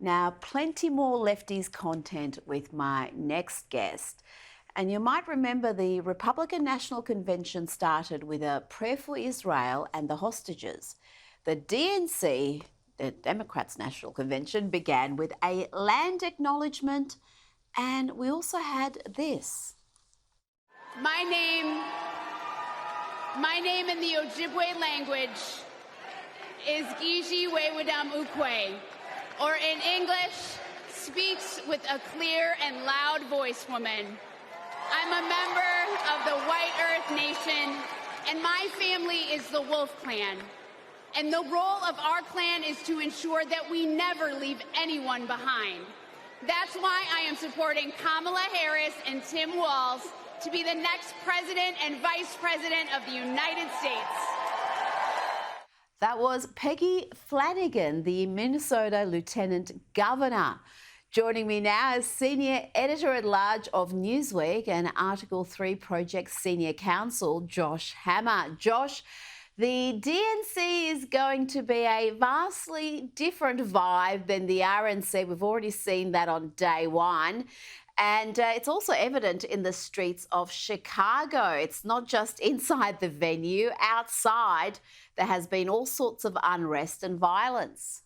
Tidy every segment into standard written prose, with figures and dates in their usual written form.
Now, plenty more lefties content with my next guest. And you might remember the Republican National Convention started with a prayer for Israel and the hostages. The DNC, the Democrats' National Convention, began with a land acknowledgement, and we also had this. My name in the Ojibwe language is Gigi Wewadam Ukwe, or in English, speaks with a clear and loud voice woman. I'm a member of the White Earth Nation, and my family is the Wolf Clan. And the role of our clan is to ensure that we never leave anyone behind. That's why I am supporting Kamala Harris and Tim Walz to be the next president and vice president of the United States. That was Peggy Flanagan, the Minnesota Lieutenant Governor. Joining me now is Senior Editor-at-Large of Newsweek and Article 3 Project Senior Counsel, Josh Hammer. Josh, the DNC is going to be a vastly different vibe than the RNC. We've already seen that on day one. And it's also evident in the streets of Chicago. It's not just inside the venue. Outside, there has been all sorts of unrest and violence.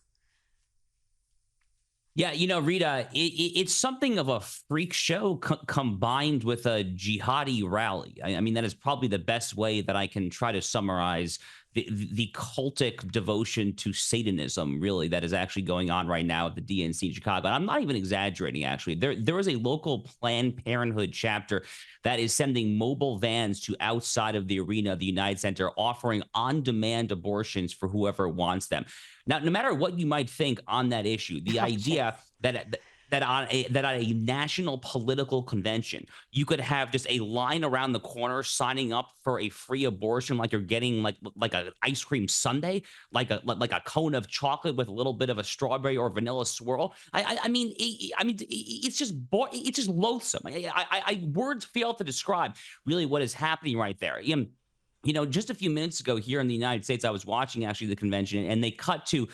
Yeah, Rita, it's something of a freak show combined with a jihadi rally. I mean, that is probably the best way that I can try to summarize the cultic devotion to Satanism, really, that is actually going on right now at the DNC in Chicago. And I'm not even exaggerating, actually. There is a local Planned Parenthood chapter that is sending mobile vans to outside of the arena, the United Center, offering on-demand abortions for whoever wants them. Now, no matter what you might think on that issue, the idea that on a national political convention, you could have just a line around the corner signing up for a free abortion, like you're getting like an ice cream sundae, like a cone of chocolate with a little bit of a strawberry or vanilla swirl. I mean, it's just loathsome. Words fail to describe really what is happening right there. Just a few minutes ago here in the United States, I was watching actually the convention, and they cut to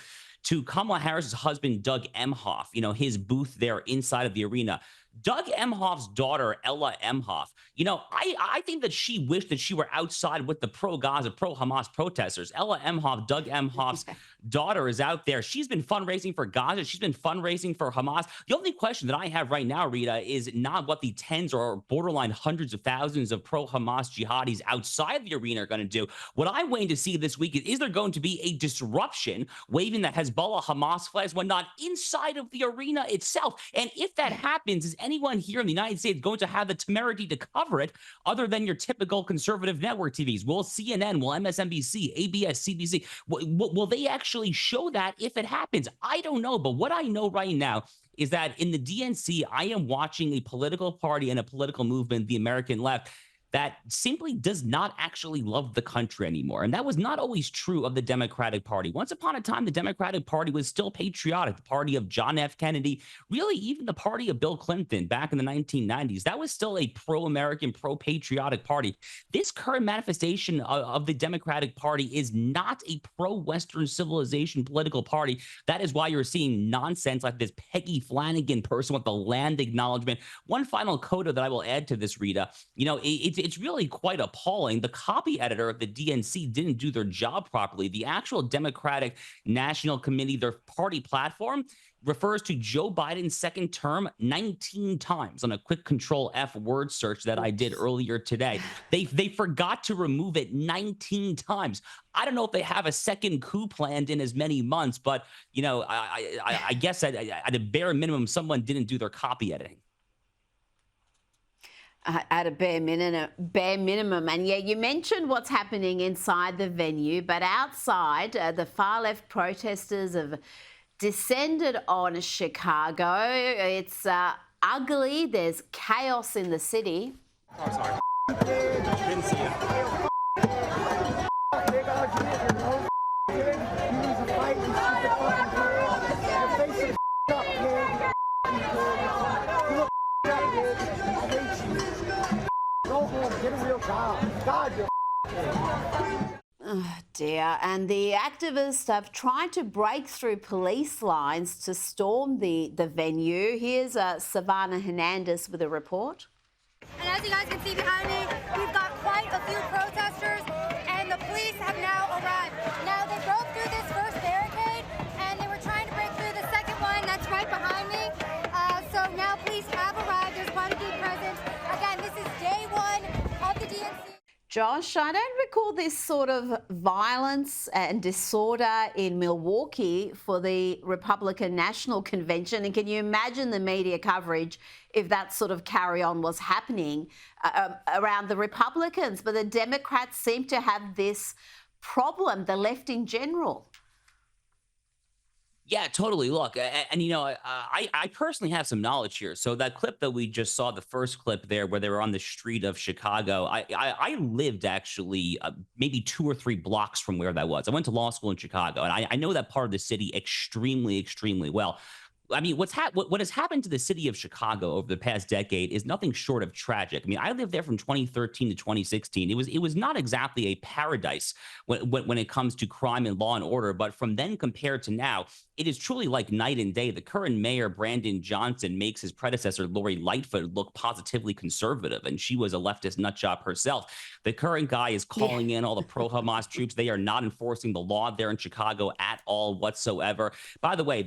Kamala Harris's husband, Doug Emhoff, his booth there inside of the arena. Doug Emhoff's daughter, Ella Emhoff, I think that she wished that she were outside with the pro-Gaza, pro-Hamas protesters. Ella Emhoff, Doug Emhoff's daughter, is out there. She's been fundraising for Gaza. She's been fundraising for Hamas. The only question that I have right now, Rita, is not what the tens or borderline hundreds of thousands of pro-Hamas jihadis outside the arena are going to do. What I'm waiting to see this week is there going to be a disruption waving the Hezbollah Hamas flags when not inside of the arena itself? And if that happens, is anyone here in the United States going to have the temerity to cover it other than your typical conservative network TVs? Will CNN, will MSNBC, ABS, CBC, will they actually show that if it happens? I don't know. But what I know right now is that in the DNC, I am watching a political party and a political movement, the American left, that simply does not actually love the country anymore. And that was not always true of the Democratic Party. Once upon a time, the Democratic Party was still patriotic, the party of John F. Kennedy, really even the party of Bill Clinton back in the 1990s. That was still a pro-American, pro-patriotic party. This current manifestation of the Democratic Party is not a pro-Western civilization political party. That is why you're seeing nonsense like this Peggy Flanagan person with the land acknowledgement. One final coda that I will add to this, Rita, it's really quite appalling. The copy editor of the DNC didn't do their job properly. The actual Democratic National Committee, their party platform, refers to Joe Biden's second term 19 times on a quick Control F word search that I did earlier today. They forgot to remove it 19 times. I don't know if they have a second coup planned in as many months, but I guess at a bare minimum, someone didn't do their copy editing. At a bare minimum. And yeah, you mentioned what's happening inside the venue, but outside, the far left protesters have descended on Chicago. It's ugly. There's chaos in the city. Oh, sorry. Didn't see it. Oh dear. And the activists have tried to break through police lines to storm the venue. Here's Savannah Hernandez with a report. And as you guys can see behind me, we've got quite a few protesters, and the police have now arrived. Now, they broke through this first barricade, and they were trying to break through the second one that's right behind me. So now police have arrived. There's going to be present. Again, this is day one of the DNC. Josh, I don't recall this sort of violence and disorder in Milwaukee for the Republican National Convention. And can you imagine the media coverage if that sort of carry on was happening around the Republicans? But the Democrats seem to have this problem, the left in general. Yeah, totally. Look, and I personally have some knowledge here. So that clip that we just saw, the first clip there, where they were on the street of Chicago, I lived actually maybe 2 or 3 blocks from where that was. I went to law school in Chicago, and I know that part of the city extremely, extremely well. I mean, what has happened to the city of Chicago over the past decade is nothing short of tragic. I mean, I lived there from 2013 to 2016. It was not exactly a paradise when it comes to crime and law and order. But from then compared to now, it is truly like night and day. The current mayor, Brandon Johnson, makes his predecessor, Lori Lightfoot, look positively conservative, and she was a leftist nutjob herself. The current guy is calling in all the pro-Hamas troops. They are not enforcing the law there in Chicago at all whatsoever. By the way,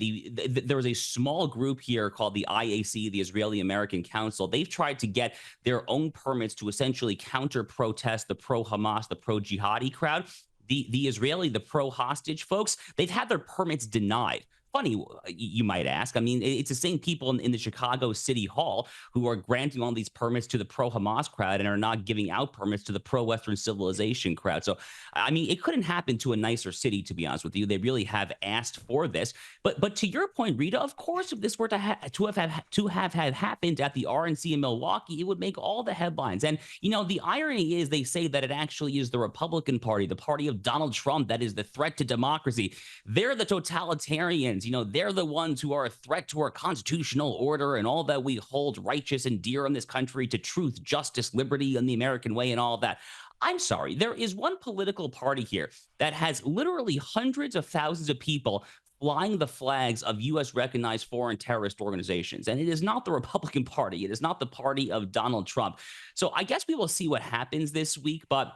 there was a small group here called the IAC, the Israeli American Council. They've tried to get their own permits to essentially counter-protest the pro-Hamas, the pro-Jihadi crowd. The pro-hostage folks, they've had their permits denied. Funny, you might ask. I mean, it's the same people in the Chicago City Hall who are granting all these permits to the pro-Hamas crowd and are not giving out permits to the pro-Western civilization crowd. So, I mean, it couldn't happen to a nicer city, to be honest with you. They really have asked for this. But to your point, Rita, of course, if this were to have happened at the RNC in Milwaukee, it would make all the headlines. And, the irony is they say that it actually is the Republican Party, the party of Donald Trump, that is the threat to democracy. They're the totalitarians. They're the ones who are a threat to our constitutional order and all that we hold righteous and dear in this country, to truth, justice, liberty, and the American way and all of that. I'm sorry. There is one political party here that has literally hundreds of thousands of people flying the flags of U.S. recognized foreign terrorist organizations. And it is not the Republican Party. It is not the party of Donald Trump. So I guess we will see what happens this week. But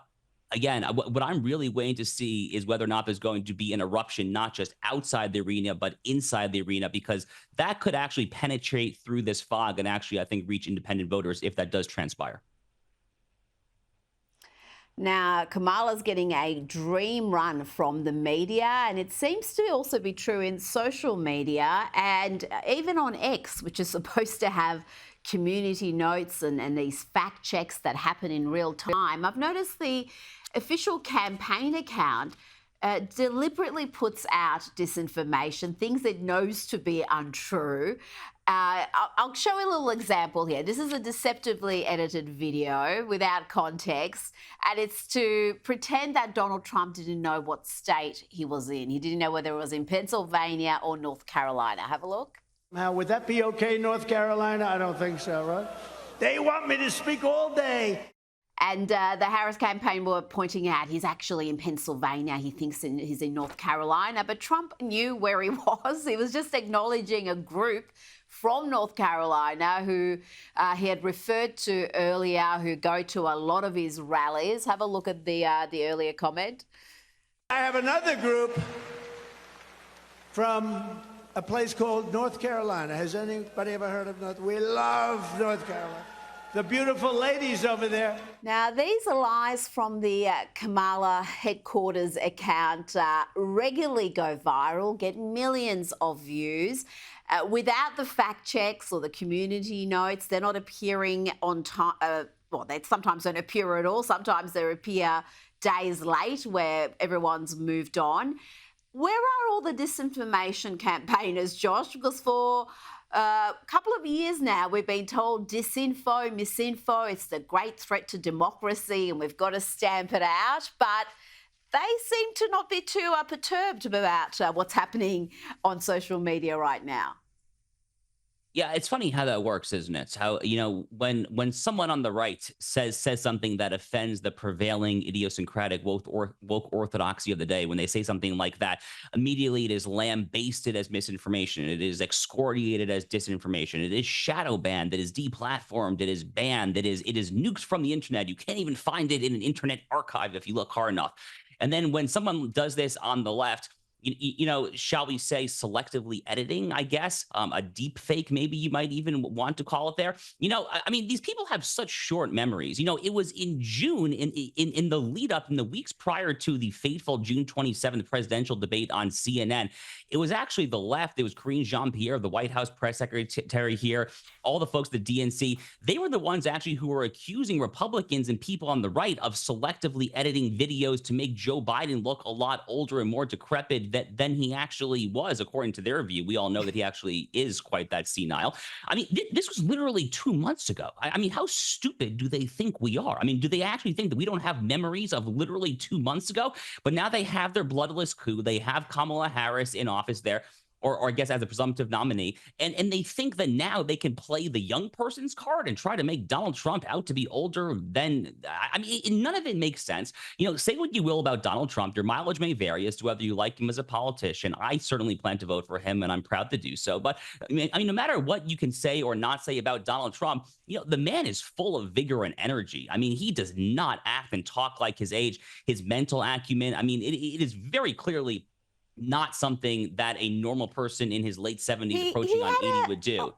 again, what I'm really waiting to see is whether or not there's going to be an eruption, not just outside the arena, but inside the arena, because that could actually penetrate through this fog and actually, I think, reach independent voters if that does transpire. Now, Kamala's getting a dream run from the media, and it seems to also be true in social media and even on X, which is supposed to have community notes and these fact checks that happen in real time. I've noticed the official campaign account deliberately puts out disinformation, things it knows to be untrue. I'll show you a little example here. This is a deceptively edited video without context, and it's to pretend that Donald Trump didn't know what state he was in. He didn't know whether it was in Pennsylvania or North Carolina. Have a look. Now, would that be okay, North Carolina? I don't think so, right? They want me to speak all day. And the Harris campaign were pointing out he's actually in Pennsylvania. He thinks he's in North Carolina. But Trump knew where he was. He was just acknowledging a group from North Carolina who he had referred to earlier, who go to a lot of his rallies. Have a look at the earlier comment. I have another group from a place called North Carolina. Has anybody ever heard of North? We love North Carolina. The beautiful ladies over there. Now, these lies from the Kamala headquarters account regularly go viral, get millions of views. Without the fact checks or the community notes, they're not appearing on time. Well, they sometimes don't appear at all. Sometimes they appear days late where everyone's moved on. Where are all the disinformation campaigners, Josh? Because for a couple of years now, we've been told disinfo, misinfo, it's the great threat to democracy and we've got to stamp it out. But they seem to not be too perturbed about what's happening on social media right now. Yeah, it's funny how that works, isn't it? How, when someone on the right says something that offends the prevailing idiosyncratic woke orthodoxy of the day, when they say something like that, immediately it is lambasted as misinformation. It is excoriated as disinformation. It is shadow banned. It is deplatformed. It is banned. It is nuked from the internet. You can't even find it in an internet archive if you look hard enough. And then when someone does this on the left, shall we say, selectively editing, I guess, a deep fake, maybe you might even want to call it there. I mean, these people have such short memories. It was in June, in the lead up, in the weeks prior to the fateful June 27th presidential debate on CNN. It was actually the left. It was Karine Jean-Pierre, the White House press secretary here, all the folks at the DNC. They were the ones actually who were accusing Republicans and people on the right of selectively editing videos to make Joe Biden look a lot older and more decrepit than he actually was, according to their view. We all know that he actually is quite that senile. I mean, this was literally 2 months ago. I mean, how stupid do they think we are? I mean, do they actually think that we don't have memories of literally 2 months ago? But now they have their bloodless coup. They have Kamala Harris in office there. Or I guess as a presumptive nominee, and they think that now they can play the young person's card and try to make Donald Trump out to be older than. I mean, none of it makes sense. Say what you will about Donald Trump, your mileage may vary as to whether you like him as a politician. I certainly plan to vote for him, and I'm proud to do so. But I mean, no matter what you can say or not say about Donald Trump, the man is full of vigor and energy. I mean, he does not act and talk like his age, his mental acumen. I mean, it is very clearly not something that a normal person in his late 70s approaching on 80 would do.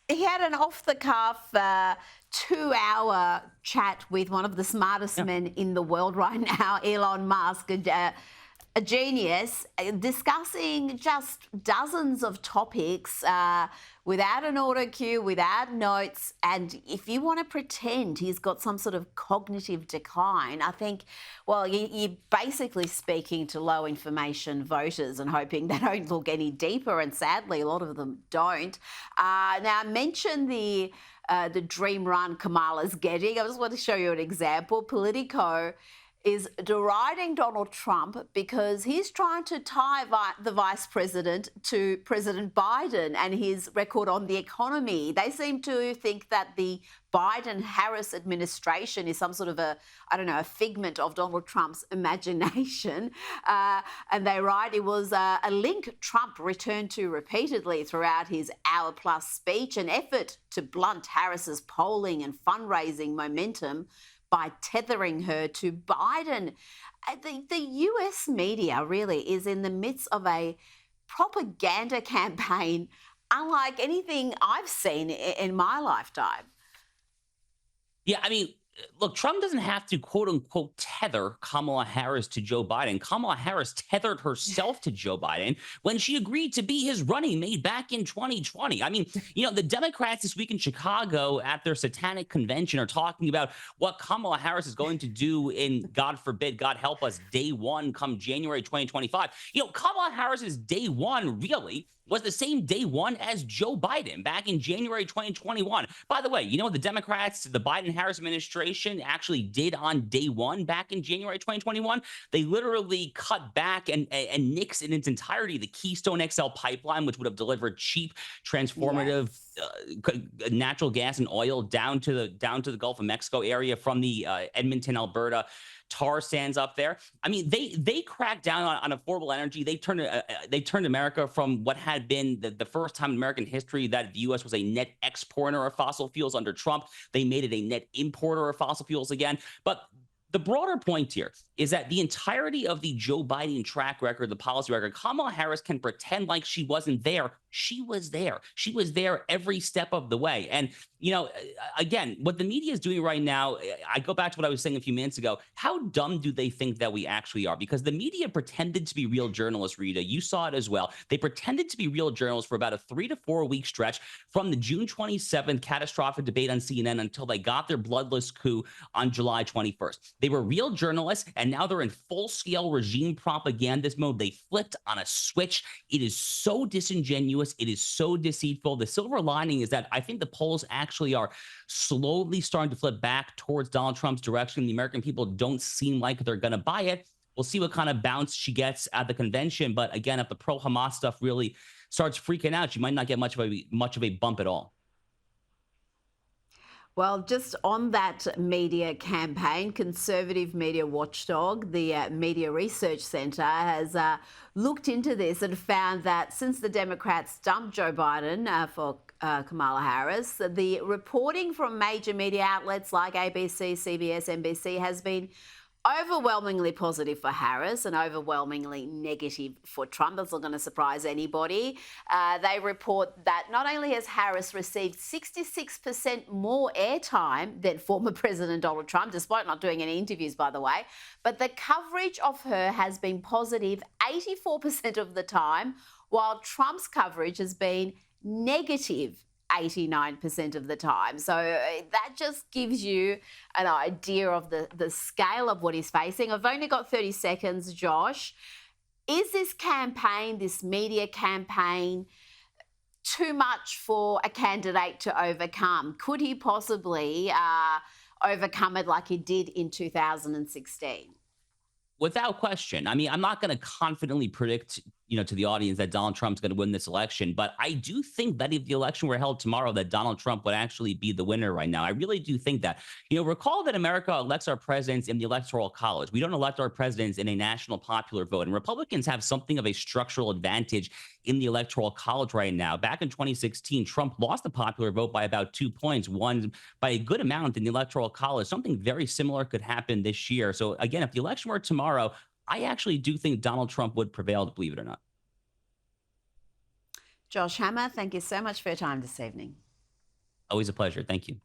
He had an off-the-cuff 2-hour chat with one of the smartest men in the world right now, Elon Musk, a genius, discussing just dozens of topics without an auto cue, without notes. And if you want to pretend he's got some sort of cognitive decline, I think, well, you're basically speaking to low information voters and hoping they don't look any deeper. And sadly, a lot of them don't. Now, I mentioned the dream run Kamala's getting. I just want to show you an example. Politico is deriding Donald Trump because he's trying to tie the vice president to President Biden and his record on the economy. They seem to think that the Biden-Harris administration is some sort of a figment of Donald Trump's imagination. And they write it was a link Trump returned to repeatedly throughout his hour-plus speech, an effort to blunt Harris's polling and fundraising momentum by tethering her to Biden. The US media really is in the midst of a propaganda campaign unlike anything I've seen in my lifetime. Yeah, I mean, look, Trump doesn't have to, quote unquote, tether Kamala Harris to Joe Biden. Kamala Harris tethered herself to Joe Biden when she agreed to be his running mate back in 2020. I mean, the Democrats this week in Chicago at their satanic convention are talking about what Kamala Harris is going to do in, God forbid, God help us, day one come January 2025. Kamala Harris's day one really was the same day one as Joe Biden back in January 2021. By the way, the Democrats, the Biden-Harris administration actually did on day one back in January 2021? They literally cut back and nixed in its entirety the Keystone XL pipeline, which would have delivered cheap, transformative natural gas and oil down to the Gulf of Mexico area from the Edmonton, Alberta tar sands up there. I mean, they cracked down on affordable energy. They turned America from what had been the first time in American history that the U.S. was a net exporter of fossil fuels under Trump. They made it a net importer of fossil fuels again. But the broader point here is that the entirety of the Joe Biden track record, the policy record, Kamala Harris can pretend like she wasn't there. She was there. She was there every step of the way. And, again, what the media is doing right now, I go back to what I was saying a few minutes ago. How dumb do they think that we actually are? Because the media pretended to be real journalists, Rita. You saw it as well. They pretended to be real journalists for about a 3 to 4 week stretch from the June 27th catastrophic debate on CNN until they got their bloodless coup on July 21st. They were real journalists, and now they're in full-scale regime propagandist mode. They flipped on a switch. It is so disingenuous. It is so deceitful. The silver lining is that I think the polls actually are slowly starting to flip back towards Donald Trump's direction. The American people don't seem like they're going to buy it. We'll see what kind of bounce she gets at the convention. But again, if the pro-Hamas stuff really starts freaking out, you might not get much of a bump at all. Well, just on that media campaign, conservative media watchdog, the Media Research Centre, has looked into this and found that since the Democrats dumped Joe Biden for Kamala Harris, the reporting from major media outlets like ABC, CBS, NBC has been overwhelmingly positive for Harris and overwhelmingly negative for Trump. That's not going to surprise anybody. They report that not only has Harris received 66% more airtime than former President Donald Trump, despite not doing any interviews, by the way, but the coverage of her has been positive 84% of the time, while Trump's coverage has been negative 89% of the time. So that just gives you an idea of the scale of what he's facing. I've only got 30 seconds, Josh. Is this campaign, this media campaign, too much for a candidate to overcome? Could he possibly overcome it like he did in 2016? Without question. I mean, I'm not going to confidently predict, to the audience that Donald Trump's going to win this election, but I do think that if the election were held tomorrow, that Donald Trump would actually be the winner right now. I really do think that. Recall that America elects our presidents in the Electoral College. We don't elect our presidents in a national popular vote, and Republicans have something of a structural advantage in the Electoral College right now. Back in 2016, Trump lost the popular vote by about 2 points, won by a good amount in the Electoral College. Something very similar could happen this year. So again, if the election were tomorrow, I actually do think Donald Trump would prevail, believe it or not. Josh Hammer, thank you so much for your time this evening. Always a pleasure. Thank you.